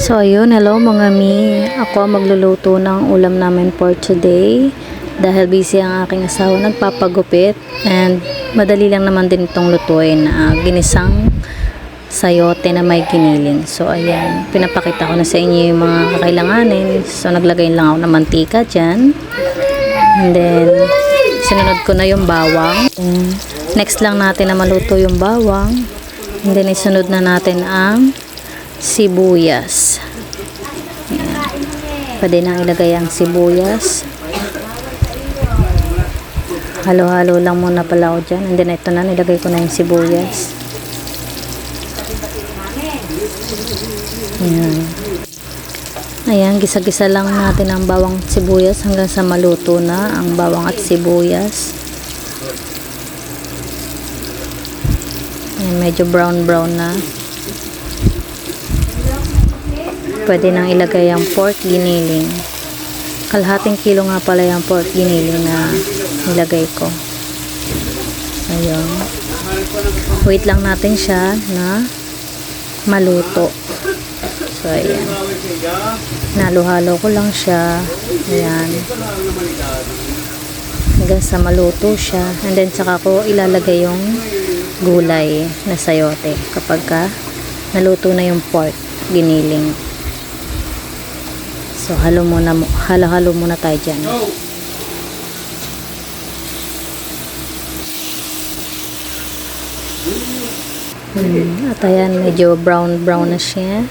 So ayun, hello mga mi. Ako magluluto ng ulam namin for today. Dahil busy ang aking asawa nagpapagupit. And madali lang naman din itong lutuin na ginisang sayote na may giniling. So ayan, pinapakita ko na sa inyo yung mga kakailanganin. So naglagay lang ako ng mantika dyan. And then, sinunod ko na yung bawang. And next lang natin na maluto yung bawang. And then, isunod na natin ang sibuyas. Ayan. Pwede nang ilagay ang sibuyas. Halo-halo lang muna pala ako dyan. And then ito na, nilagay ko na yung sibuyas. Ayan. Ayan, gisa-gisa lang natin ang bawang at sibuyas hanggang sa maluto na ang bawang at sibuyas. Ayan, medyo brown-brown na. Pwede nang ilagay ang pork giniling. Kalahating kilo nga pala yung pork giniling na nilagay ko. Ayun. Wait lang natin siya na maluto. So, ayan. Nalo-halo ko lang siya. Ayan. Hanggang sa maluto siya. And then, saka ko ilalagay yung gulay na sayote kapag naluto na yung pork giniling. So, halo muna tayo dyan. At ayan, medyo brown na siya.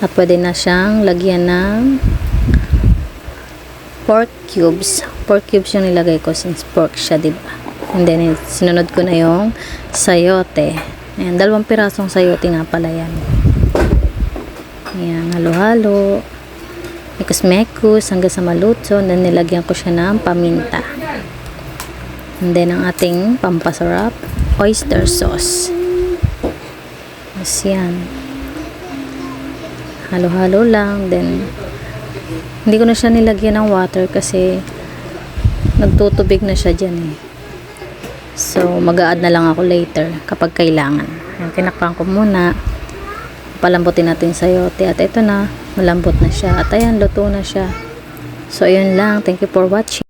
At pwede na siyang lagyan ng pork cubes. Pork cubes yung nilagay ko since pork siya, diba? And then, sinunod ko na yung sayote. Ayan, 2 pirasong sayote nga pala yan. Ayan, halo-halo. Mekos-mekos hanggang sa maluto. And then, nilagyan ko siya ng paminta. And then, ang ating pampasarap, oyster sauce. Yes, yan. Halo-halo lang. Then, hindi ko na siya nilagyan ng water kasi nagtutubig na siya dyan eh. So, mag-a-add na lang ako later kapag kailangan. Ayan, tinakpan ko muna. Palambutin natin sa sayote. At ito na, malambot na siya. At ayan, luto na siya. So, ayun lang. Thank you for watching.